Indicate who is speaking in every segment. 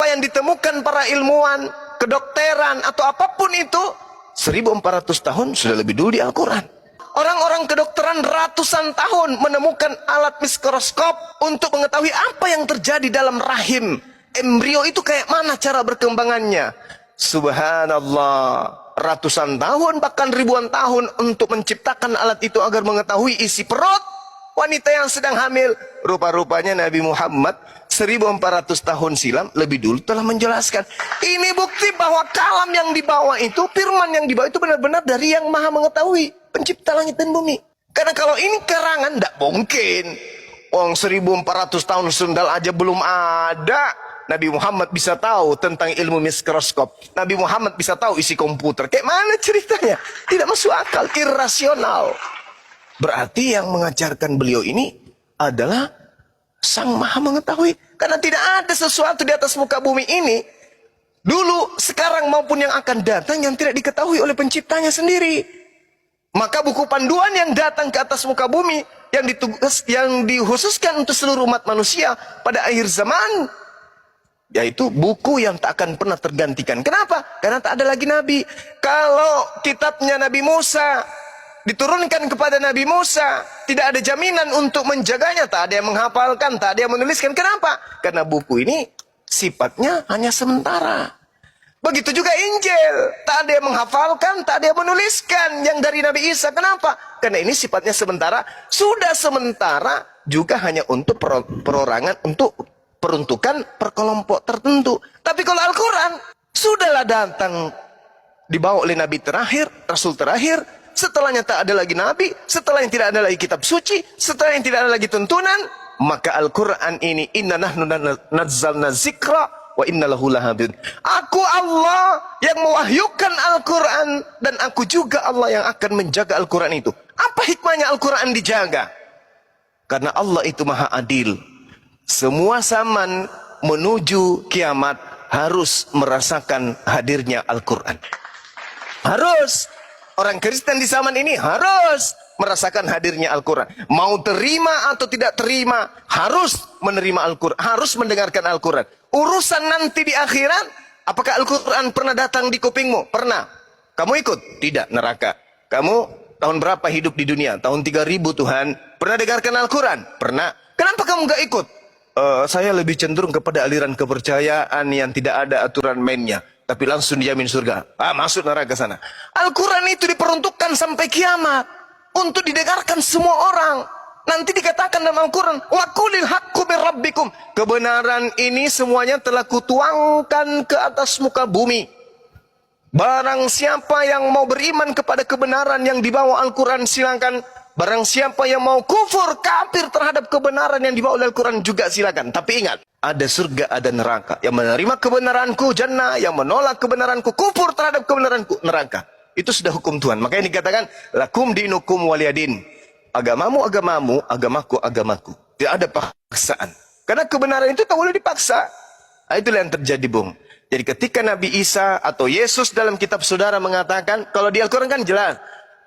Speaker 1: apa yang ditemukan para ilmuwan, kedokteran atau apapun itu 1400 tahun sudah lebih dulu di Al-Quran. Orang-orang kedokteran ratusan tahun menemukan alat mikroskop untuk mengetahui apa yang terjadi dalam rahim embrio itu, kayak mana cara berkembangannya. Subhanallah, ratusan tahun bahkan ribuan tahun untuk menciptakan alat itu agar mengetahui isi perut wanita yang sedang hamil. Rupa-rupanya Nabi Muhammad 1400 tahun silam lebih dulu telah menjelaskan. Ini bukti bahwa kalam yang dibawa itu, firman yang dibawa itu benar-benar dari yang maha mengetahui, pencipta langit dan bumi. Karena kalau ini karangan, tidak mungkin. 1400 tahun sundal aja belum ada. Nabi Muhammad bisa tahu tentang ilmu mikroskop. Nabi Muhammad bisa tahu isi komputer. Kayak mana ceritanya? Tidak masuk akal, irasional. Berarti yang mengajarkan beliau ini adalah Sang Maha Mengetahui. Karena tidak ada sesuatu di atas muka bumi ini, dulu, sekarang maupun yang akan datang, yang tidak diketahui oleh penciptanya sendiri. Maka buku panduan yang datang ke atas muka bumi, yang dikhususkan untuk seluruh umat manusia pada akhir zaman, yaitu buku yang tak akan pernah tergantikan. Kenapa? Karena tak ada lagi Nabi. Kalau kitabnya Nabi Musa diturunkan kepada Nabi Musa, tidak ada jaminan untuk menjaganya, tak ada yang menghafalkan, tak ada yang menuliskan. Kenapa? Karena buku ini sifatnya hanya sementara. Begitu juga Injil, tak ada yang menghafalkan, tak ada yang menuliskan yang dari Nabi Isa. Kenapa? Karena ini sifatnya sementara. Sudah sementara juga hanya untuk perorangan, untuk peruntukan perkelompok tertentu. Tapi kalau Al-Quran sudahlah datang, dibawa oleh Nabi terakhir, Rasul terakhir. Setelahnya tak ada lagi Nabi, setelahnya tidak ada lagi kitab suci, setelahnya tidak ada lagi tuntunan. Maka Al-Quran ini, inna nahnu nazzalna zikra wa inna lahu lahafidz. Aku Allah yang mewahyukan Al-Quran, dan aku juga Allah yang akan menjaga Al-Quran itu. Apa hikmahnya Al-Quran dijaga? Karena Allah itu maha adil. Semua zaman menuju kiamat harus merasakan hadirnya Al-Quran. Harus. Orang Kristen di zaman ini harus merasakan hadirnya Al-Quran. Mau terima atau tidak terima, harus menerima Al-Quran, harus mendengarkan Al-Quran. Urusan nanti di akhirat, apakah Al-Quran pernah datang di kupingmu? Pernah. Kamu ikut? Tidak, neraka. Kamu tahun berapa hidup di dunia? Tahun 3000 Tuhan. Pernah dengarkan Al-Quran? Pernah. Kenapa kamu gak ikut? Saya lebih cenderung kepada aliran kepercayaan yang tidak ada aturan mainnya, tapi langsung dijamin surga. Masuk neraka sana. Al-Quran itu diperuntukkan sampai kiamat untuk didengarkan semua orang. Nanti dikatakan dalam Al-Quran, wa qulil haqqu min rabbikum. Kebenaran ini semuanya telah kutuangkan ke atas muka bumi. Barang siapa yang mau beriman kepada kebenaran yang dibawa Al-Quran, silakan. Barang siapa yang mau kufur, kafir terhadap kebenaran yang dibawa oleh Al-Quran, juga silakan. Tapi ingat, ada surga, ada neraka. Yang menerima kebenaranku, jannah. Yang menolak kebenaranku, kufur terhadap kebenaranku, neraka. Itu sudah hukum Tuhan. Makanya dikatakan, lakum dinukum waliyadin. Agamamu, agamamu, agamaku, agamaku. Tidak ada paksaan. Karena kebenaran itu tak boleh dipaksa. Itulah yang terjadi, Bung. Jadi ketika Nabi Isa atau Yesus dalam kitab saudara mengatakan, kalau di Al-Quran kan jelas,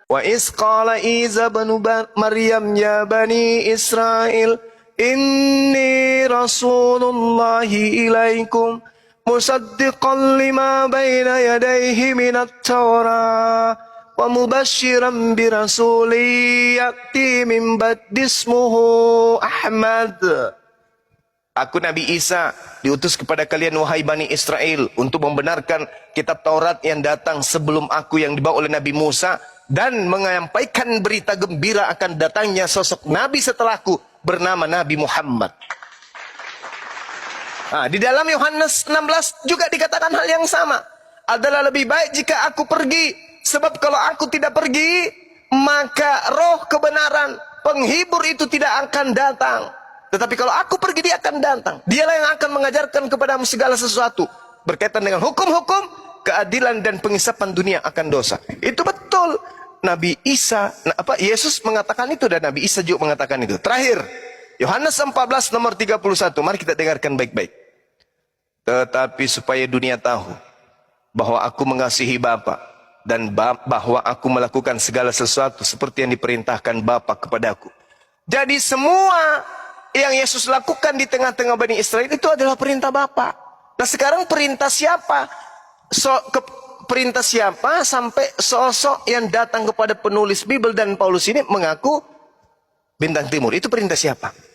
Speaker 1: wa isqala Isa banu Maryam ya bani Israel inni rasulullahi ilaikum musaddiqan lima baina yadayhi minat Taurah wa mubashiran bi rasuli ya'ti min ba'di ismuhu Ahmad. Aku Nabi Isa diutus kepada kalian wahai Bani Israel untuk membenarkan kitab Taurat yang datang sebelum aku yang dibawa oleh Nabi Musa, dan menyampaikan berita gembira akan datangnya sosok Nabi setelahku bernama Nabi Muhammad. Di dalam Yohanes 16 juga dikatakan hal yang sama. Adalah lebih baik jika aku pergi, sebab kalau aku tidak pergi, maka roh kebenaran, penghibur itu tidak akan datang. Tetapi kalau aku pergi, dia akan datang. Dialah yang akan mengajarkan kepadamu segala sesuatu berkaitan dengan hukum-hukum, keadilan, dan pengisapan dunia akan dosa. Itu betul. Nabi Isa, Yesus mengatakan itu, dan Nabi Isa juga mengatakan itu. Terakhir, Yohanes 14 nomor 31. Mari kita dengarkan baik-baik. Tetapi supaya dunia tahu bahwa aku mengasihi Bapa, dan bahwa aku melakukan segala sesuatu seperti yang diperintahkan Bapa kepadaku. Jadi semua yang Yesus lakukan di tengah-tengah Bani Israel itu adalah perintah Bapa. Nah sekarang perintah siapa? Perintah siapa sampai sosok yang datang kepada penulis Bible dan Paulus ini mengaku bintang timur? Itu perintah siapa?